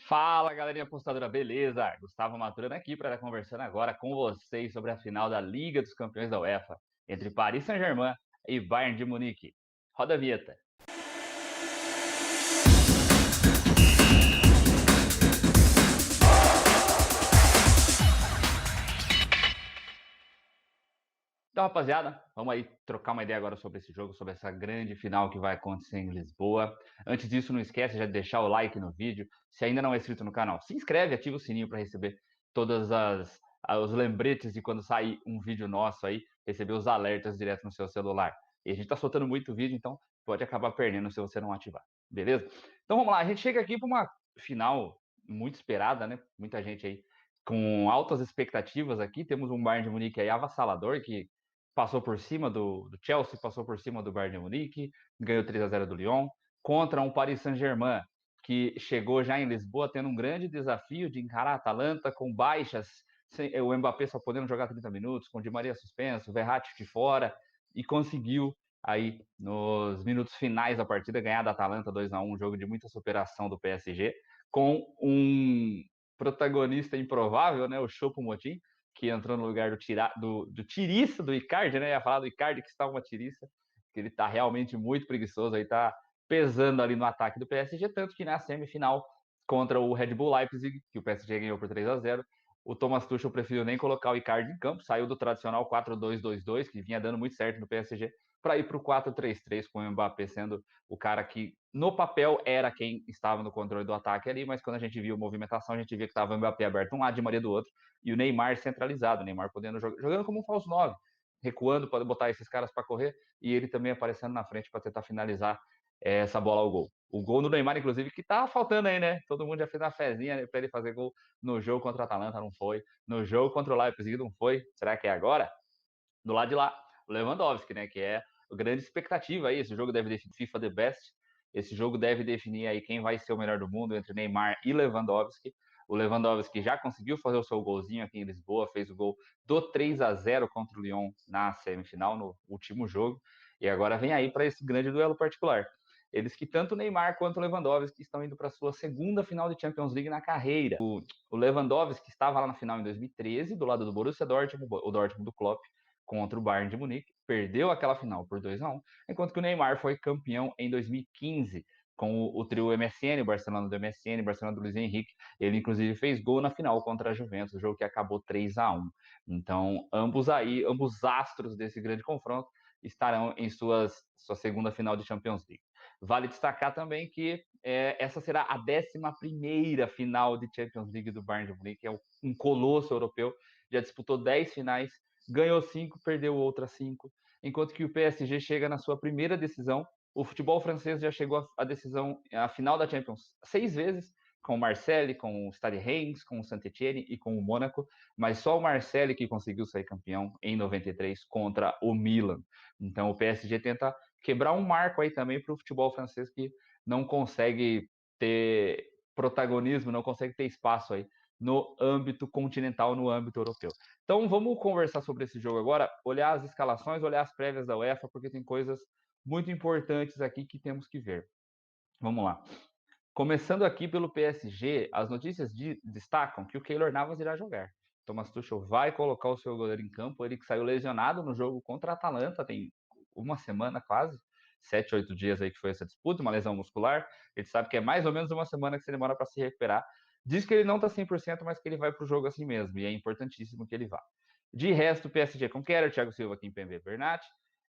Fala, galerinha apostadora, beleza? Gustavo Maturana aqui para estar conversando agora com vocês sobre a final da Liga dos Campeões da UEFA entre Paris Saint-Germain e Bayern de Munique. Roda a vinheta. Então, rapaziada, vamos aí trocar uma ideia agora sobre esse jogo, sobre essa grande final que vai acontecer em Lisboa. Antes disso, não esquece de deixar o like no vídeo. Se ainda não é inscrito no canal, se inscreve, ativa o sininho para receber todas os lembretes de quando sair um vídeo nosso aí, receber os alertas direto no seu celular. E a gente tá soltando muito vídeo, então pode acabar perdendo se você não ativar, beleza? Então vamos lá, a gente chega aqui para uma final muito esperada, né? Muita gente aí com altas expectativas aqui. Temos um Bayern de Munique aí avassalador que passou por cima do Chelsea, passou por cima do Bayern de Munique, ganhou 3-0 do Lyon, contra um Paris Saint-Germain que chegou já em Lisboa tendo um grande desafio de encarar a Atalanta com baixas, o Mbappé só podendo jogar 30 minutos, com o Di Maria suspenso, o Verratti de fora, e conseguiu aí nos minutos finais da partida ganhar da Atalanta 2-1, um jogo de muita superação do PSG, com um protagonista improvável, né, o Choupo-Moting, que entrou no lugar do Tiriça, do Icardi, né? Ia falar do Icardi que está uma tiriça, que ele está realmente muito preguiçoso, aí tá pesando ali no ataque do PSG, tanto que na semifinal contra o Red Bull Leipzig, que o PSG ganhou por 3-0, o Thomas Tuchel preferiu nem colocar o Icardi em campo, saiu do tradicional 4-2-2-2, que vinha dando muito certo no PSG, para ir para o 4-3-3, com o Mbappé sendo o cara que, no papel, era quem estava no controle do ataque ali, mas quando a gente viu a movimentação, a gente via que estava o Mbappé aberto um lado, Di Maria do outro, e o Neymar centralizado, o Neymar podendo jogando como um falso 9, recuando para botar esses caras para correr, e ele também aparecendo na frente para tentar finalizar essa bola ao gol. O gol do Neymar, inclusive, que tá faltando aí, né? Todo mundo já fez uma fezinha, né, para ele fazer gol no jogo contra a Atalanta, não foi. No jogo contra o Leipzig, não foi. Será que é agora? Do lado de lá, o Lewandowski, né? Que é a grande expectativa aí. Esse jogo deve definir FIFA The Best. Esse jogo deve definir aí quem vai ser o melhor do mundo entre Neymar e Lewandowski. O Lewandowski já conseguiu fazer o seu golzinho aqui em Lisboa, fez o gol do 3-0 contra o Lyon na semifinal, no último jogo. E agora vem aí para esse grande duelo particular. Eles que tanto o Neymar quanto o Lewandowski estão indo para a sua segunda final de Champions League na carreira. O Lewandowski estava lá na final em 2013, do lado do Borussia Dortmund, o Dortmund do Klopp, contra o Bayern de Munique, perdeu aquela final por 2-1, enquanto que o Neymar foi campeão em 2015 com o trio MSN, o Barcelona do MSN, o Barcelona do Luiz Henrique. Ele, inclusive, fez gol na final contra a Juventus, o jogo que acabou 3-1. Então, ambos astros desse grande confronto, estarão em sua segunda final de Champions League. Vale destacar também que essa será a 11ª final de Champions League do Bayern de Munique, é um colosso europeu, já disputou 10 finais, ganhou 5, perdeu outras 5, enquanto que o PSG chega na sua primeira decisão. O futebol francês já chegou à decisão, à final da Champions 6 vezes, com o Marseille, com o Stade Reims, com o Saint-Etienne e com o Mônaco, mas só o Marseille que conseguiu sair campeão em 93 contra o Milan. Então o PSG tenta quebrar um marco aí também para o futebol francês, que não consegue ter protagonismo, não consegue ter espaço aí no âmbito continental, no âmbito europeu. Então vamos conversar sobre esse jogo agora, olhar as escalações, olhar as prévias da UEFA, porque tem coisas muito importantes aqui que temos que ver. Vamos lá. Começando aqui pelo PSG, as notícias destacam que o Keylor Navas irá jogar. Thomas Tuchel vai colocar o seu goleiro em campo, ele que saiu lesionado no jogo contra a Atalanta, tem uma semana quase, 7, 8 dias aí que foi essa disputa, uma lesão muscular. Ele sabe que é mais ou menos uma semana que você demora para se recuperar. Diz que ele não está 100%, mas que ele vai para o jogo assim mesmo, e é importantíssimo que ele vá. De resto, o PSG com Keller, Thiago Silva, Kimpembe, Bernat,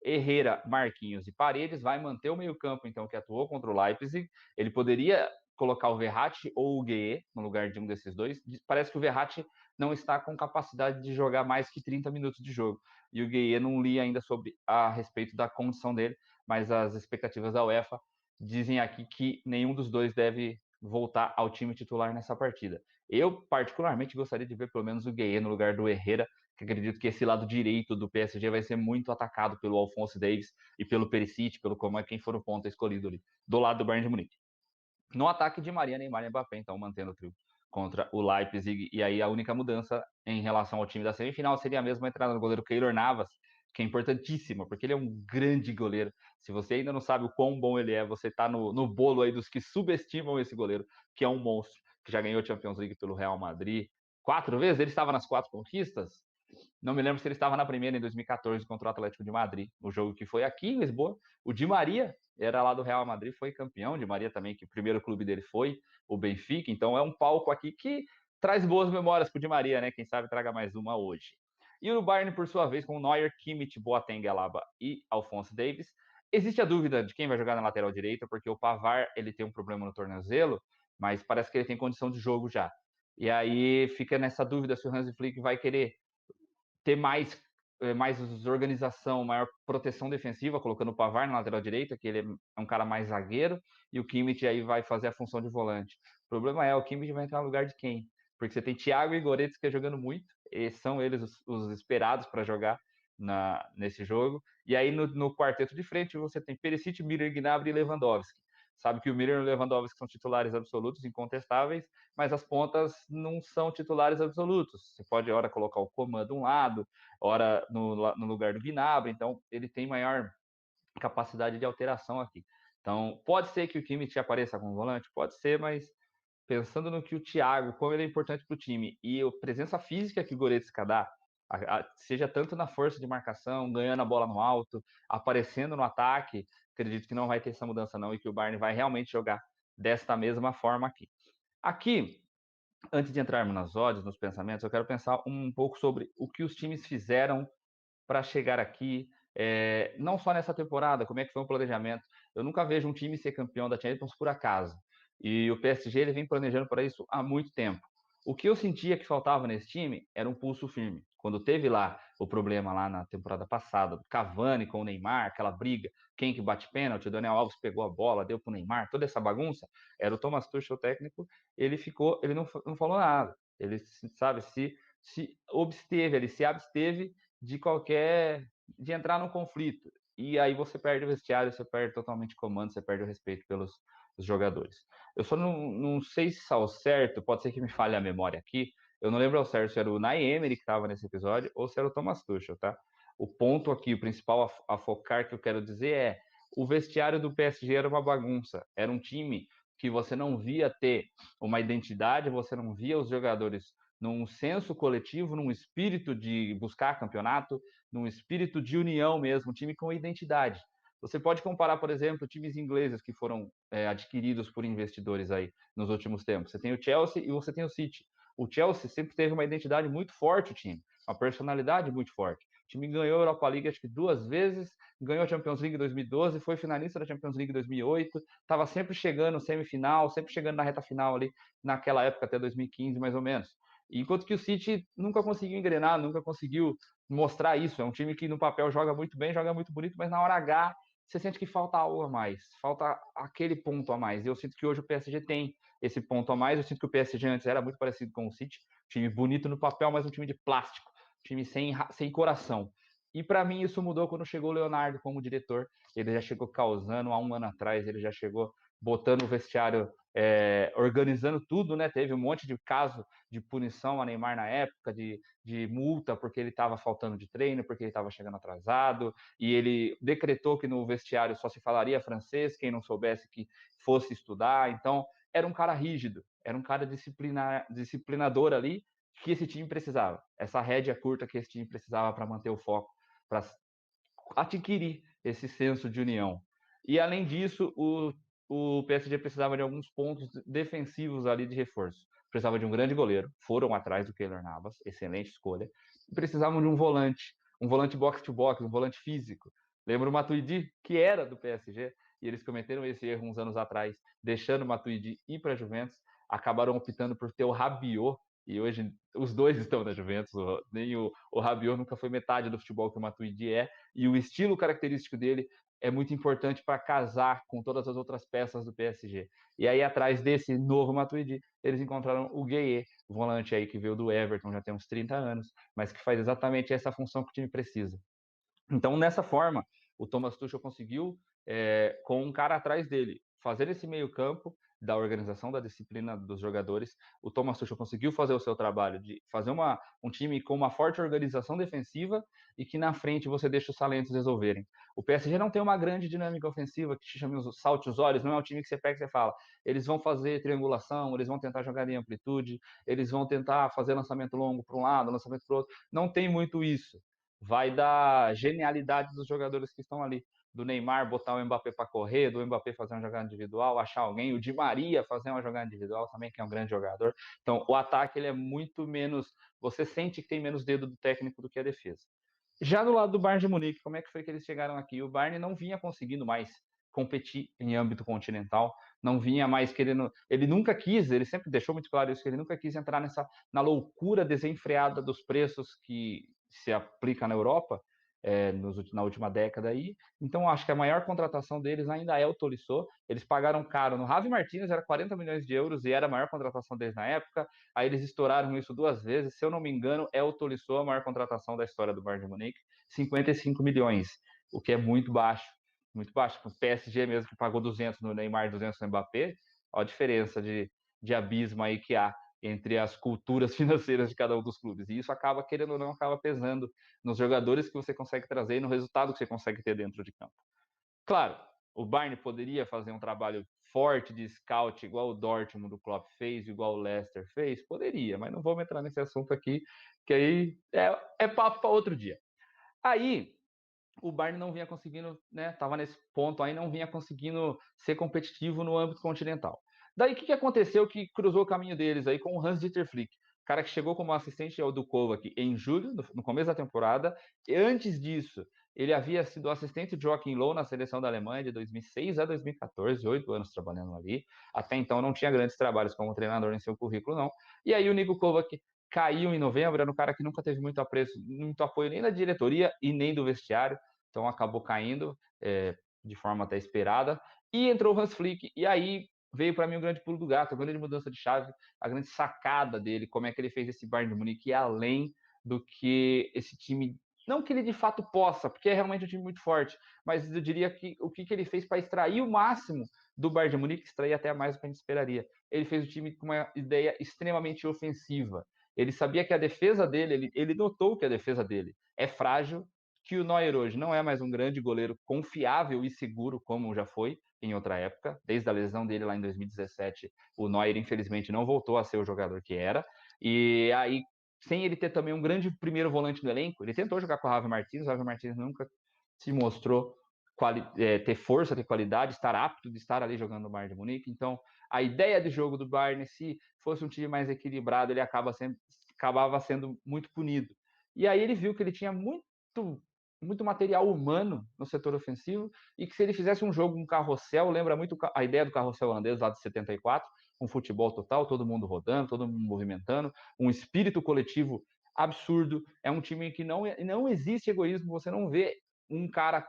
Herrera, Marquinhos e Paredes, vai manter o meio-campo, então, que atuou contra o Leipzig. Ele poderia colocar o Verratti ou o Gueye no lugar de um desses dois. Parece que o Verratti não está com capacidade de jogar mais que 30 minutos de jogo. E o Gueye não li ainda sobre a respeito da condição dele, mas as expectativas da UEFA dizem aqui que nenhum dos dois deve voltar ao time titular nessa partida. Eu, particularmente, gostaria de ver pelo menos o Gueye no lugar do Herrera, que acredito que esse lado direito do PSG vai ser muito atacado pelo Alphonso Davies e pelo Perisic, pelo como é quem for o ponta escolhido ali, do lado do Bayern de Munique. No ataque de Maria, Neymar e Mbappé, então mantendo o trio contra o Leipzig. E aí a única mudança em relação ao time da semifinal seria a mesma entrada do goleiro Keylor Navas, que é importantíssima, porque ele é um grande goleiro. Se você ainda não sabe o quão bom ele é, você está no bolo aí dos que subestimam esse goleiro, que é um monstro, que já ganhou a Champions League pelo Real Madrid 4 vezes, ele estava nas 4 conquistas. Não me lembro se ele estava na primeira em 2014 contra o Atlético de Madrid, o jogo que foi aqui em Lisboa. O Di Maria era lá do Real Madrid, foi campeão. Di Maria também, que o primeiro clube dele foi o Benfica. Então é um palco aqui que traz boas memórias para o Di Maria, né? Quem sabe traga mais uma hoje. E o Bayern, por sua vez, com Neuer, Kimmich, Boateng, Alaba e Alphonso Davies. Existe a dúvida de quem vai jogar na lateral direita, porque o Pavard ele tem um problema no tornozelo, mas parece que ele tem condição de jogo já. E aí fica nessa dúvida se o Hansi Flick vai querer ter mais organização, maior proteção defensiva, colocando o Pavard na lateral direita, que ele é um cara mais zagueiro, e o Kimmich aí vai fazer a função de volante. O problema é, o Kimmich vai entrar no lugar de quem? Porque você tem Thiago e Goretzka jogando muito, e são eles os esperados para jogar nesse jogo. E aí no quarteto de frente você tem Perisic, Miller, Gnabry e Lewandowski. Sabe que o Miller e o Lewandowski são titulares absolutos, incontestáveis, mas as pontas não são titulares absolutos. Você pode, hora, colocar o Coman de um lado, hora no lugar do Gnabry, então ele tem maior capacidade de alteração aqui. Então, pode ser que o Kimmich apareça como volante? Pode ser, mas pensando no que o Thiago, como ele é importante para o time, e a presença física que o Goretzka dá, seja tanto na força de marcação, ganhando a bola no alto, aparecendo no ataque, acredito que não vai ter essa mudança não, e que o Bayern vai realmente jogar desta mesma forma aqui. Aqui, antes de entrarmos nas odds, nos pensamentos, eu quero pensar um pouco sobre o que os times fizeram para chegar aqui, não só nessa temporada, como é que foi o planejamento. Eu nunca vejo um time ser campeão da Champions por acaso. E o PSG ele vem planejando para isso há muito tempo. O que eu sentia que faltava nesse time era um pulso firme. Quando teve lá o problema lá na temporada passada, do Cavani com o Neymar, aquela briga, quem que bate pênalti, o Daniel Alves pegou a bola, deu para o Neymar, toda essa bagunça, era o Thomas Tuchel, o técnico, ele não falou nada. Ele, sabe, se absteve, ele se absteve de entrar num conflito. E aí você perde o vestiário, você perde totalmente o comando, você perde o respeito pelos jogadores. Eu só não sei se ao certo, pode ser que me falhe a memória aqui, eu não lembro ao certo se era o Unai Emery que estava nesse episódio ou se era o Thomas Tuchel, tá? O ponto aqui, o principal a focar que eu quero dizer é o vestiário do PSG era uma bagunça, era um time que você não via ter uma identidade, você não via os jogadores num senso coletivo, num espírito de buscar campeonato, num espírito de união mesmo, um time com identidade. Você pode comparar, por exemplo, times ingleses que foram adquiridos por investidores aí nos últimos tempos. Você tem o Chelsea e você tem o City. O Chelsea sempre teve uma identidade muito forte, o time, uma personalidade muito forte. O time ganhou a Europa League acho que 2 vezes, ganhou a Champions League em 2012, foi finalista da Champions League em 2008, estava sempre chegando semifinal, sempre chegando na reta final ali, naquela época até 2015 mais ou menos. Enquanto que o City nunca conseguiu engrenar, nunca conseguiu mostrar isso. É um time que no papel joga muito bem, joga muito bonito, mas na hora H você sente que falta algo a mais, falta aquele ponto a mais. E eu sinto que hoje o PSG tem esse ponto a mais. Eu sinto que o PSG antes era muito parecido com o City, time bonito no papel, mas um time de plástico, time sem coração. E para mim isso mudou quando chegou o Leonardo como diretor. Ele já chegou causando há um ano atrás, ele já chegou botando o vestiário, organizando tudo, né? Teve um monte de caso de punição a Neymar na época, de multa porque ele estava faltando de treino, porque ele estava chegando atrasado, e ele decretou que no vestiário só se falaria francês, quem não soubesse que fosse estudar. Então, era um cara rígido, era um cara disciplinador ali, que esse time precisava. Essa rédea curta que esse time precisava para manter o foco, para adquirir esse senso de união. E além disso, o PSG precisava de alguns pontos defensivos ali de reforço. Precisava de um grande goleiro, foram atrás do Keylor Navas, excelente escolha. E precisavam de um volante box-to-box, um volante físico. Lembra o Matuidi, que era do PSG, e eles cometeram esse erro uns anos atrás, deixando o Matuidi ir para a Juventus, acabaram optando por ter o Rabiot, e hoje os dois estão na Juventus, nem o Rabiot nunca foi metade do futebol que o Matuidi é, e o estilo característico dele é muito importante para casar com todas as outras peças do PSG. E aí, atrás desse novo Matuidi, eles encontraram o Gueye, volante aí que veio do Everton, já tem uns 30 anos, mas que faz exatamente essa função que o time precisa. Então, nessa forma, o Thomas Tuchel conseguiu, com um cara atrás dele, fazer esse meio campo da organização da disciplina dos jogadores, o Thomas Tuchel conseguiu fazer o seu trabalho de fazer um time com uma forte organização defensiva e que na frente você deixa os talentos resolverem. O PSG não tem uma grande dinâmica ofensiva que te chama os salte os olhos, não é um time que você pega e você fala, eles vão fazer triangulação, eles vão tentar jogar em amplitude, eles vão tentar fazer lançamento longo para um lado, lançamento para o outro. Não tem muito isso. Vai da genialidade dos jogadores que estão ali. Do Neymar botar o Mbappé para correr, do Mbappé fazer uma jogada individual, achar alguém, o Di Maria fazer uma jogada individual também, que é um grande jogador. Então, o ataque ele é muito menos. Você sente que tem menos dedo do técnico do que a defesa. Já do lado do Bayern de Munique, como é que foi que eles chegaram aqui? O Bayern não vinha conseguindo mais competir em âmbito continental, não vinha mais querendo. Ele nunca quis, ele sempre deixou muito claro isso, que ele nunca quis entrar na loucura desenfreada dos preços que se aplica na Europa. Na última década aí, então acho que a maior contratação deles ainda é o Tolisso. Eles pagaram caro no Javi Martínez, era 40 milhões de euros e era a maior contratação deles na época. Aí eles estouraram isso 2 vezes, se eu não me engano, é o Tolisso a maior contratação da história do Bayern de Munique, 55 milhões, o que é muito baixo, muito baixo. O PSG mesmo que pagou 200 no Neymar, 200 no Mbappé, olha a diferença de abismo aí que há entre as culturas financeiras de cada um dos clubes. E isso acaba, querendo ou não, acaba pesando nos jogadores que você consegue trazer e no resultado que você consegue ter dentro de campo. Claro, o Bayern poderia fazer um trabalho forte de scout, igual o Dortmund do Klopp fez, igual o Leicester fez? Poderia, mas não vamos entrar nesse assunto aqui, que aí é papo para outro dia. Aí, o Bayern não vinha conseguindo, né? Tava nesse ponto aí, não vinha conseguindo ser competitivo no âmbito continental. Daí, o que aconteceu que cruzou o caminho deles aí com o Hans-Dieter Flick? Cara que chegou como assistente do Kovac em julho, no começo da temporada. E antes disso, ele havia sido assistente de Joachim Löw na seleção da Alemanha de 2006 a 2014, 8 anos trabalhando ali. Até então não tinha grandes trabalhos como treinador em seu currículo, não. E aí o Niko Kovac caiu em novembro, era um cara que nunca teve muito apreço, muito apoio nem da diretoria e nem do vestiário, então acabou caindo de forma até esperada. E entrou o Hans Flick, e aí veio para mim o grande pulo do gato, a grande mudança de chave, a grande sacada dele, como é que ele fez esse Bayern de Munique ir além do que esse time, não que ele de fato possa, porque é realmente um time muito forte, mas eu diria que o que ele fez para extrair o máximo do Bayern de Munique, extrair até mais do que a gente esperaria. Ele fez o time com uma ideia extremamente ofensiva. Ele sabia que a defesa dele, ele notou que a defesa dele é frágil, que o Neuer hoje não é mais um grande goleiro confiável e seguro como já foi em outra época. Desde a lesão dele lá em 2017, o Neuer infelizmente não voltou a ser o jogador que era. E aí, sem ele ter também um grande primeiro volante no elenco, ele tentou jogar com o Javi Martínez, o Javi Martínez nunca se mostrou ter força, ter qualidade, estar apto de estar ali jogando no Bayern de Munique. Então, a ideia de jogo do Bayern, se fosse um time mais equilibrado, ele acabava sendo muito punido. E aí ele viu que ele tinha muito material humano no setor ofensivo e que se ele fizesse um jogo, um carrossel, lembra muito a ideia do carrossel holandês lá de 74, um futebol total, todo mundo rodando, todo mundo movimentando, um espírito coletivo absurdo. É um time que não existe egoísmo, você não vê um cara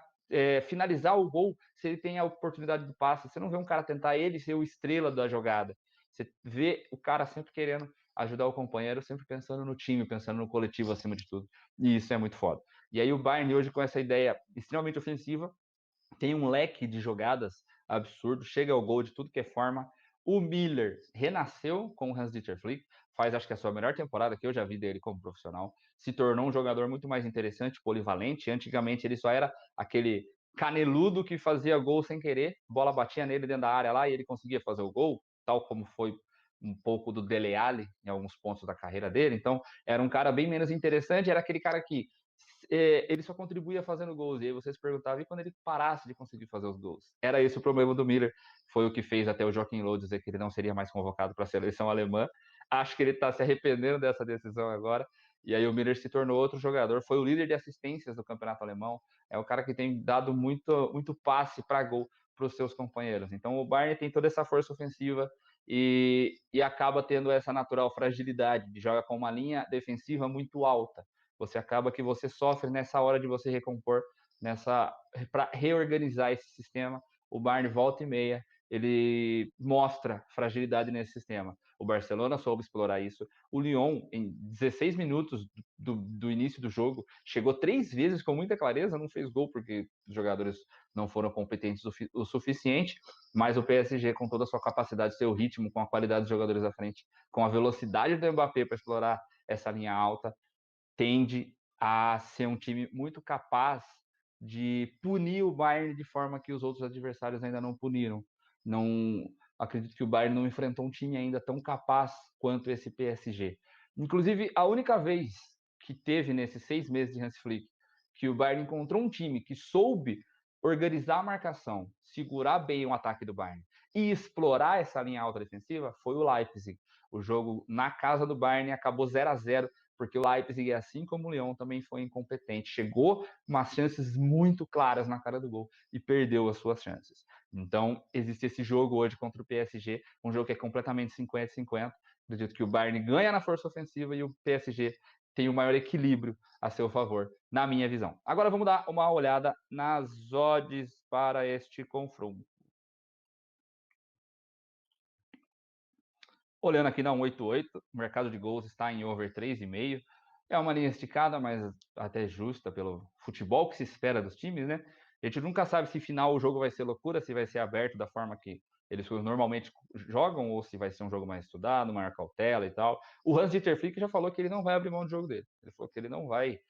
finalizar o gol se ele tem a oportunidade do passe, você não vê um cara tentar ele ser o estrela da jogada, você vê o cara sempre querendo ajudar o companheiro, sempre pensando no time, pensando no coletivo acima de tudo, e isso é muito foda. E aí o Bayern hoje com essa ideia extremamente ofensiva, tem um leque de jogadas absurdo, chega ao gol de tudo que é forma. O Miller renasceu com o Hans-Dieter Flick, faz acho que a sua melhor temporada que eu já vi dele como profissional, se tornou um jogador muito mais interessante, polivalente. Antigamente ele só era aquele caneludo que fazia gol sem querer, bola batia nele dentro da área lá e ele conseguia fazer o gol, tal como foi um pouco do Dele Alli em alguns pontos da carreira dele. Então era um cara bem menos interessante, era aquele cara que ele só contribuía fazendo gols. E aí você se perguntava, e quando ele parasse de conseguir fazer os gols? Era esse o problema do Miller. Foi o que fez até o Joachim Löw dizer que ele não seria mais convocado para a seleção alemã. Acho que ele está se arrependendo dessa decisão agora. E aí o Miller se tornou outro jogador. Foi o líder de assistências do campeonato alemão. É o cara que tem dado muito passe para gol para os seus companheiros. Então o Bayern tem toda essa força ofensiva e acaba tendo essa natural fragilidade de jogar com uma linha defensiva muito alta. Você acaba que você sofre nessa hora de você recompor, para reorganizar esse sistema. O Bayern volta e meia, ele mostra fragilidade nesse sistema. O Barcelona soube explorar isso. O Lyon, em 16 minutos do início do jogo, chegou 3 vezes com muita clareza, não fez gol porque os jogadores não foram competentes o suficiente, mas o PSG, com toda a sua capacidade, seu ritmo, com a qualidade dos jogadores à frente, com a velocidade do Mbappé para explorar essa linha alta, tende a ser um time muito capaz de punir o Bayern de forma que os outros adversários ainda não puniram. Não acredito que o Bayern não enfrentou um time ainda tão capaz quanto esse PSG. Inclusive, a única vez que teve nesses 6 meses de Hans Flick que o Bayern encontrou um time que soube organizar a marcação, segurar bem o ataque do Bayern e explorar essa linha alta defensiva foi o Leipzig. O jogo na casa do Bayern acabou 0-0 porque o Leipzig, assim como o Lyon, também foi incompetente. Chegou umas chances muito claras na cara do gol e perdeu as suas chances. Então, existe esse jogo hoje contra o PSG, um jogo que é completamente 50-50. Acredito que o Bayern ganha na força ofensiva e o PSG tem o maior equilíbrio a seu favor, na minha visão. Agora vamos dar uma olhada nas odds para este confronto. Olhando aqui na 188, o mercado de gols está em over 3,5. É uma linha esticada, mas até justa pelo futebol que se espera dos times, né? A gente nunca sabe se final o jogo vai ser loucura, se vai ser aberto da forma que eles normalmente jogam, ou se vai ser um jogo mais estudado, maior cautela e tal. O Hans-Dieter Flick já falou que ele não vai abrir mão do jogo dele. Ele falou que ele não vai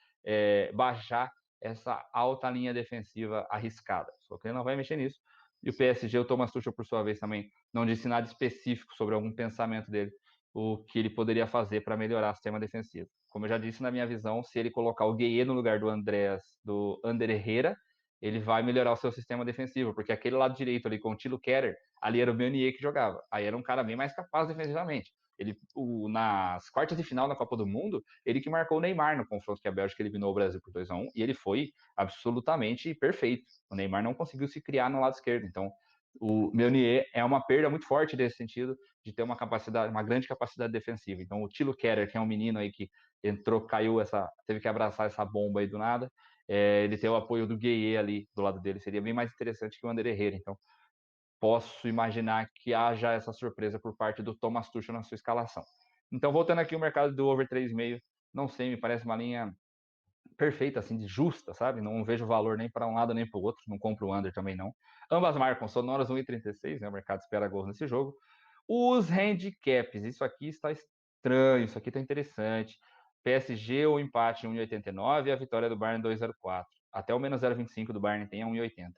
baixar essa alta linha defensiva arriscada. Só que ele não vai mexer nisso. E o PSG, o Thomas Tuchel, por sua vez, também não disse nada específico sobre algum pensamento dele, o que ele poderia fazer para melhorar o sistema defensivo. Como eu já disse, na minha visão, se ele colocar o Gueye no lugar do Ander Herrera, ele vai melhorar o seu sistema defensivo, porque aquele lado direito ali com o Thilo Kehrer, ali era o Meunier que jogava. Aí era um cara bem mais capaz defensivamente. Nas quartas de final da Copa do Mundo, ele que marcou o Neymar no confronto que a Bélgica eliminou o Brasil por 2-1, e ele foi absolutamente perfeito. O Neymar não conseguiu se criar no lado esquerdo. Então, o Meunier é uma perda muito forte nesse sentido de ter uma grande capacidade defensiva. Então, o Thilo Kehrer, que é um menino aí que entrou, teve que abraçar essa bomba aí do nada, ele ter o apoio do Gueye ali do lado dele seria bem mais interessante que o Ander Herrera. Então, posso imaginar que haja essa surpresa por parte do Thomas Tuchel na sua escalação. Então, voltando aqui o mercado do over 3,5, não sei, me parece uma linha perfeita, assim, de justa, sabe? Não vejo valor nem para um lado nem para o outro, não compro o under também não. Ambas marcam sonoras 1,36, né? O mercado espera gols nesse jogo. Os handicaps, isso aqui está estranho, isso aqui está interessante. PSG ou empate 1,89 e a vitória do Bayern 2,04. Até o menos 0,25 do Bayern tem a 1,80.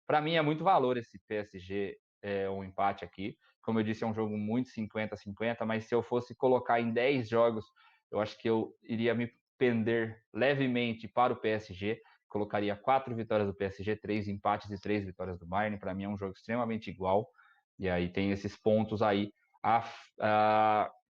Para mim é muito valor esse PSG um empate aqui. Como eu disse, é um jogo muito 50-50, mas se eu fosse colocar em 10 jogos, eu acho que eu iria me pender levemente para o PSG. Colocaria 4 vitórias do PSG, 3 empates e 3 vitórias do Bayern. Para mim é um jogo extremamente igual. E aí tem esses pontos aí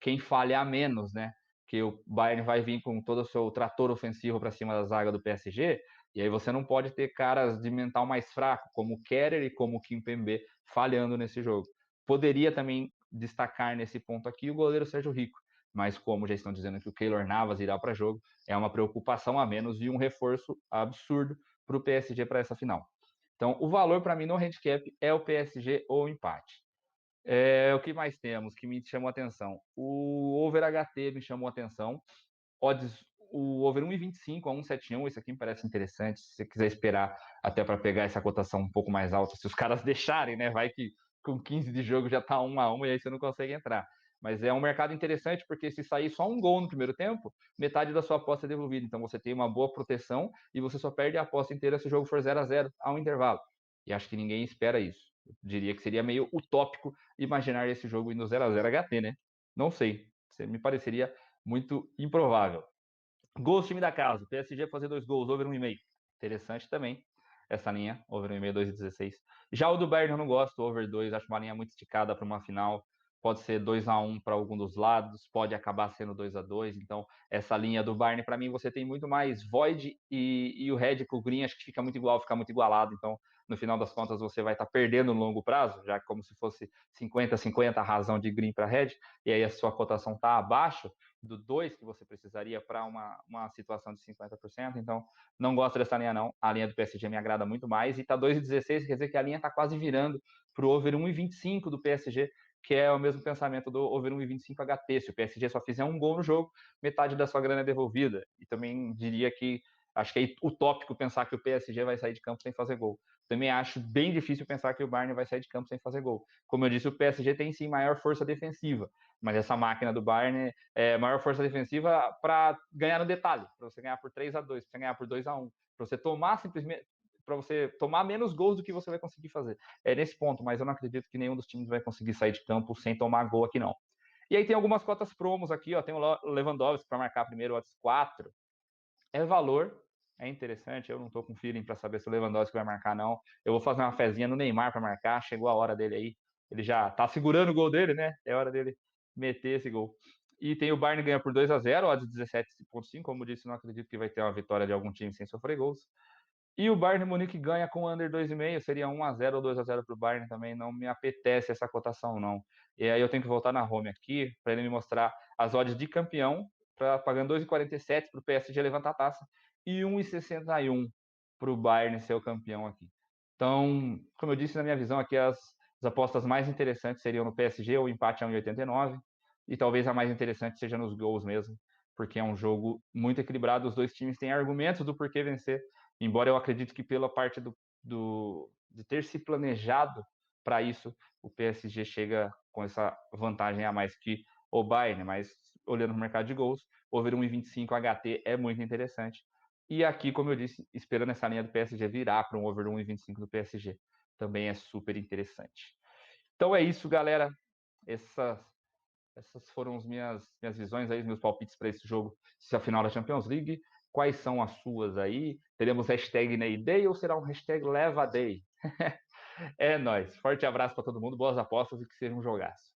quem falhar menos, né? Que o Bayern vai vir com todo o seu trator ofensivo para cima da zaga do PSG, e aí você não pode ter caras de mental mais fraco, como o Kerer e como o Kimpembe, falhando nesse jogo. Poderia também destacar nesse ponto aqui o goleiro Sérgio Rico, mas como já estão dizendo que o Keylor Navas irá para jogo, é uma preocupação a menos e um reforço absurdo para o PSG para essa final. Então, o valor para mim no handicap é o PSG ou empate. O que mais temos que me chamou a atenção? O over HT me chamou a atenção. Odds, o over 1,25 a 1,71, isso aqui me parece interessante. Se você quiser esperar até para pegar essa cotação um pouco mais alta, se os caras deixarem, né? Vai que com 15 de jogo já tá 1-1 e aí você não consegue entrar. Mas é um mercado interessante porque se sair só um gol no primeiro tempo, metade da sua aposta é devolvida. Então você tem uma boa proteção e você só perde a aposta inteira se o jogo for 0-0 ao intervalo. E acho que ninguém espera isso. Eu diria que seria meio utópico imaginar esse jogo indo 0-0 HT, né? Não sei. Me pareceria muito improvável. Gols, time da casa. PSG fazer 2 gols, over 1,5. Interessante também essa linha, over 1,5, 2,16. Já o do Bayern eu não gosto, over 2, acho uma linha muito esticada para uma final. Pode ser 2-1 para algum dos lados, pode acabar sendo 2-2. Então, essa linha do Bayern, para mim, você tem muito mais Void e o Red com o Green, acho que fica muito igual, fica muito igualado. Então, no final das contas, você vai estar perdendo no longo prazo, já como se fosse 50-50 a razão de Green para Red, e aí a sua cotação está abaixo do 2 que você precisaria para uma situação de 50%. Então, não gosto dessa linha, não. A linha do PSG me agrada muito mais. E está 2,16, quer dizer que a linha está quase virando para o over 1,25 do PSG, que é o mesmo pensamento do over 1,25 HT. Se o PSG só fizer um gol no jogo, metade da sua grana é devolvida. E também diria que acho que é utópico pensar que o PSG vai sair de campo sem fazer gol. Também acho bem difícil pensar que o Bayern vai sair de campo sem fazer gol. Como eu disse, o PSG tem sim maior força defensiva, mas essa máquina do Bayern é maior força defensiva para ganhar no detalhe, para você ganhar por 3-2, para você ganhar por 2-1, para você tomar simplesmente para você tomar menos gols do que você vai conseguir fazer. É nesse ponto, mas eu não acredito que nenhum dos times vai conseguir sair de campo sem tomar gol aqui não. E aí tem algumas cotas promos aqui, ó, tem o Lewandowski para marcar primeiro, odds 4. É valor, é interessante, eu não tô com feeling para saber se o Lewandowski vai marcar não. Eu vou fazer uma fezinha no Neymar para marcar, chegou a hora dele aí. Ele já tá segurando o gol dele, né? É hora dele meter esse gol. E tem o Bayern ganha por 2-0, odds 17,5, como disse, não acredito que vai ter uma vitória de algum time sem sofrer gols. E o Bayern de Munique ganha com under 2,5, seria 1-0 ou 2-0 para o Bayern também, não me apetece essa cotação não. E aí eu tenho que voltar na home aqui para ele me mostrar as odds de campeão, pagando 2,47 para o PSG levantar a taça e 1,61 para o Bayern ser o campeão aqui. Então, como eu disse, na minha visão aqui, as apostas mais interessantes seriam no PSG, o empate a 1,89, e talvez a mais interessante seja nos gols mesmo, porque é um jogo muito equilibrado, os dois times têm argumentos do porquê vencer, embora eu acredite que pela parte de ter se planejado para isso, o PSG chega com essa vantagem a mais que o Bayern, mas olhando no mercado de gols, over 1,25 HT é muito interessante. E aqui, como eu disse, esperando essa linha do PSG virar para um over 1,25 do PSG, também é super interessante. Então é isso, galera. Essas foram as minhas visões aí, os meus palpites para esse jogo, se a final da Champions League. Quais são as suas aí? Teremos hashtag Neyday ou será um hashtag Leva Day? É nóis. Forte abraço para todo mundo, boas apostas e que seja um jogaço.